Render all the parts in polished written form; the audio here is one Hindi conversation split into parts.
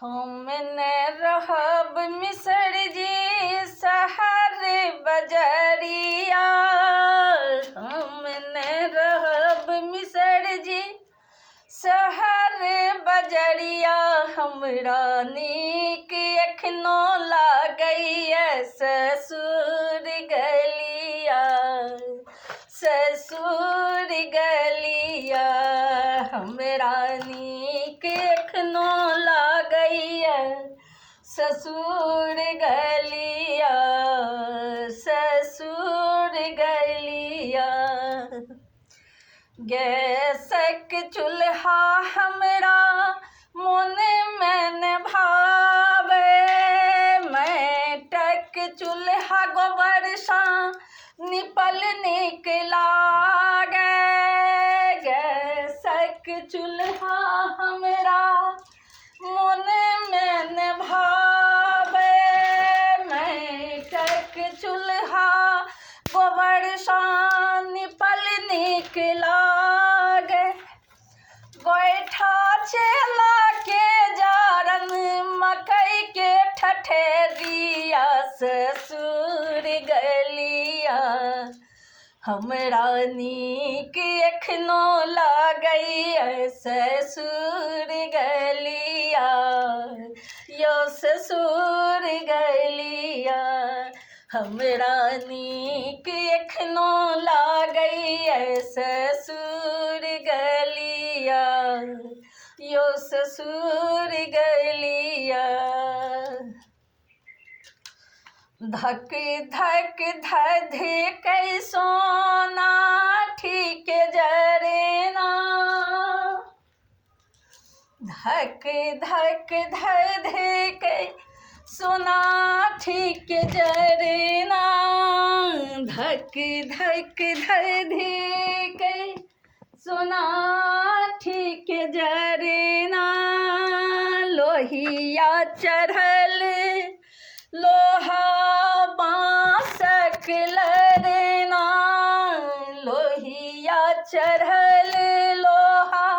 हमने रहब मिसर जी शहर बजरिया, हमने रहब मिसर जी शहर बजरिया, हमरा नीक एखनो लागैया ससुर गलिया, ससुर गलिया, हमरा नीक एखनो लागैया ससुर गलिया, ससुर गलिया। गैसक चूल्हा हमरा मोन में न भावे, माटिक चूल्हा गोबर सा निपल नीक लागे, गैसक चूल्हा हमरा मोन में न भावे, माटिक चूल्हा गोबर सा निपल नीक लागे, गोइठा चेला के जारन मकई के ठठेरिया, ससुर गलिया, हमरा नीक एखनो लागैया ससुर गलिया, यो ससुर गलिया, हमरा नीक एखनो लागैया ससुर गलिया, यो ससुर गलिया। धक धक धधकै सोना ठीक जरेना, धक धक धधकै सोना ठीक जरेना, धक धक धधकै सोना ठीक जरेना, लोहिया चढ़ल लोहा बाँसक लरेना, लोहिया चढ़ल लोहा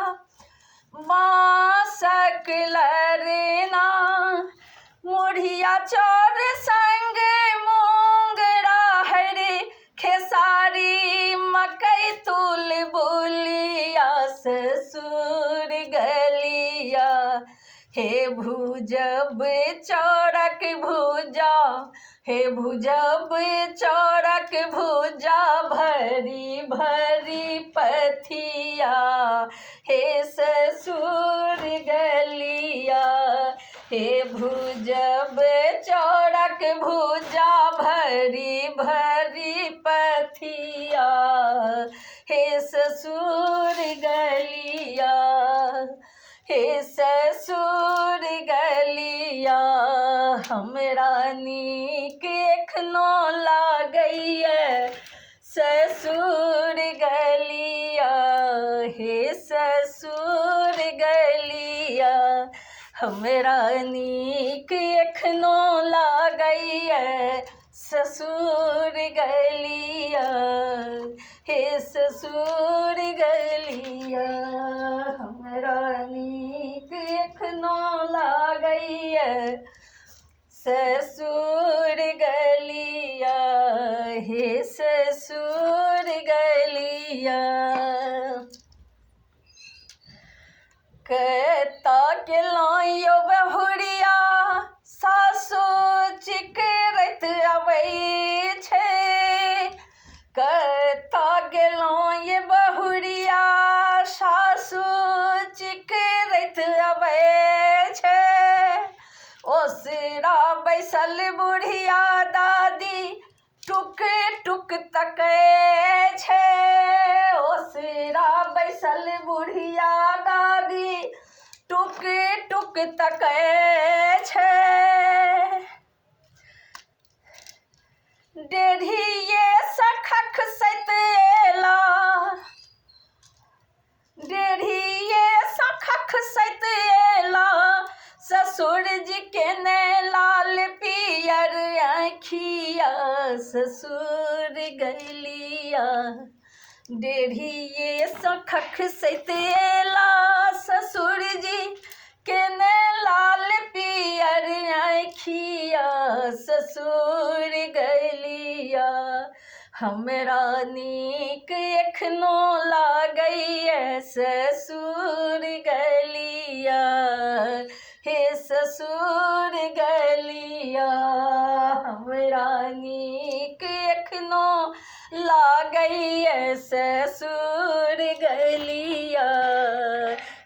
बाँसक लरेना, मुढ़िया चौर संग मूंग राहरि खेसारी मकई तुल बुलिया, ससुर गलिया, हे भुजब चौरक भुजा, हे भुजब चौरक भुजा भरी भरी पथिया, हे ससुर गलिया, हे भुजब चौरक भुजा भरी भरी पथिया, हे ससुर गलिया, हे ससुर गलिया, हमरा नीक एखनो लागैया ससुर गलिया, हे ससुर गलिया, हमरा नीक एखनो लागैया ससुर गलिया, हे ससुर गलिया, हमरा नीक एखनो लागैया ससुर गलिया, हे ससुर गलिया। कहता के लाइयो बहुरिया सासु चिकरत अबै छै, कहता गेलौं ये बहुरिया सासु चिकरत अबै छै, ओसरा बैसल बुढ़िया दादी टुक टुक तकै छै, ओसरा बैसल बुढ़िया दादी टुक टुक तकै छै, डेढ़िये सखख सैत एला, डेढ़िये सखख सैत एला, ससुर जी के ने लाल पियर आँखिया, ससुर गलिया, डेढ़िये सखख सैत एला, ससुर जी के ने लाल हमरा नीक एखनो लागैए ससुर गलिया, हे ससुर गलिया। हमरा नीक एखनो लागैए ससुर गलिया,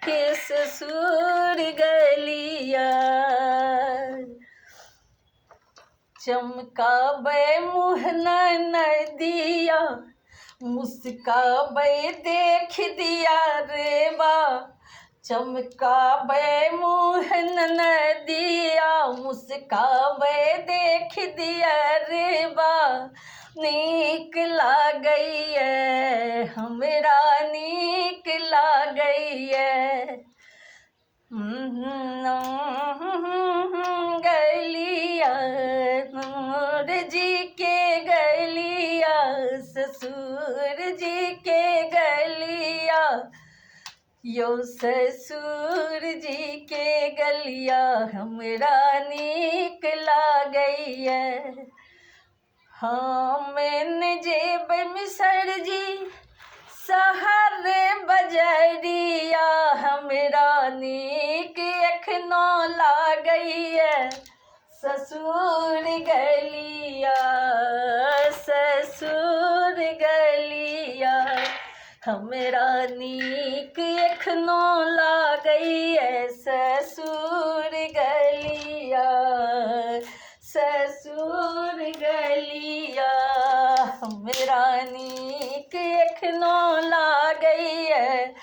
हे ससुर गलिया। चमकाबै मुँह नदिया, मुस्काबै देख दिया रे बा। चमकाबै मुँह नदिया, मुस्काबै देख दिया रे बा। नीक लागैए हमरा नीक लागैए गलिया, नूर जी के गलिया, ससुर जी के गलिया। यो ससुर जी के गलिया हमरा नीक लागैए। हम जेबै मिसर जी शहर बजरिया, हमरा नीक एखनो लागैए ससुर गलिया, ससुर गलिया। हमरा नीक एखनो लागैए ससुर गलिया, ससुर गलिया। हमरा नीक एखनो लागैए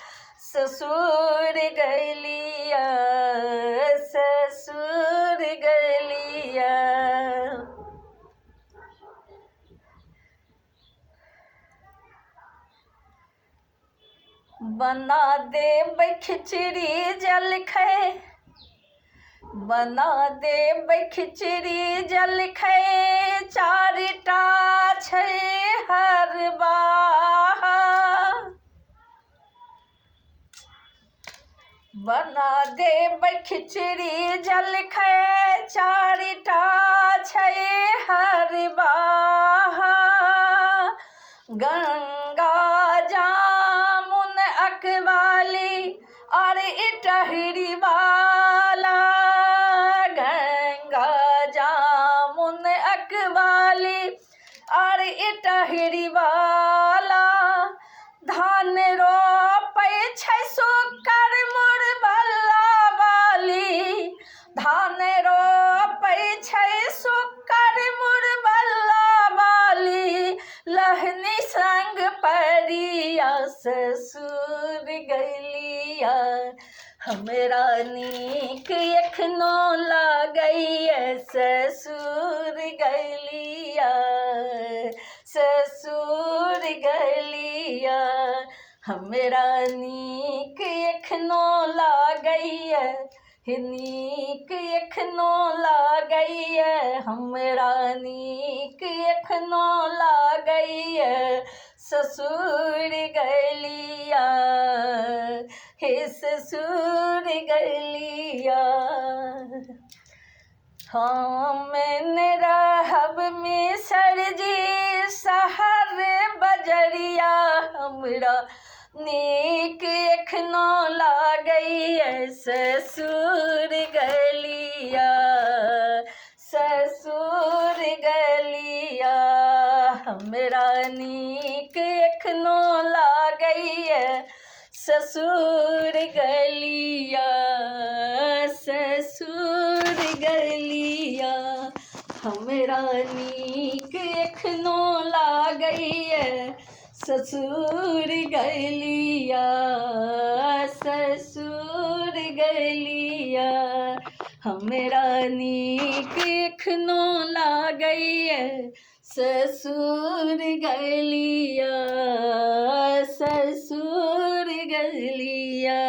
ससुर गलिया, ससुर गलिया। बना देबै खिचड़ी जलखै, बना देबै खिचड़ी जलखै। चारिटा छै हरबा, बना देबै खिचड़ी जलखै। चारिटा छै हरबा, गंगा जामुन अकबाली और इटहरी वाला। गंगा जामुन अकबाली और इटहरी वाला। धान रोपै छै सुकर मुरबल्ला वाली, धान रोपै छै सुकर मुरबल्ला वाली। लहनी संग परिया ससुर गलिया, हमरा नीक एखनो लागैए ससुर गलिया, ससुर गलिया। हमरा नीक एखनो लागैए, नीक एखनो लागैए। हमरा नीक एखनो लागैए ससुर गलिया, हे ससुर गलिया। हम रहब मिसर जी शहर बजरिया, हमरा नीक एखनो लागैए ससुर गलिया, ससुर गलिया। हमरा नीक एखनो लागैए ससुर गलिया, ससुर गलिया। हमरा नीक एखनो लागैए ससुर गलिया, ससुर गलिया। हमरा नीक एखनो लागैए ससुर गलिया, ससुर गलिया।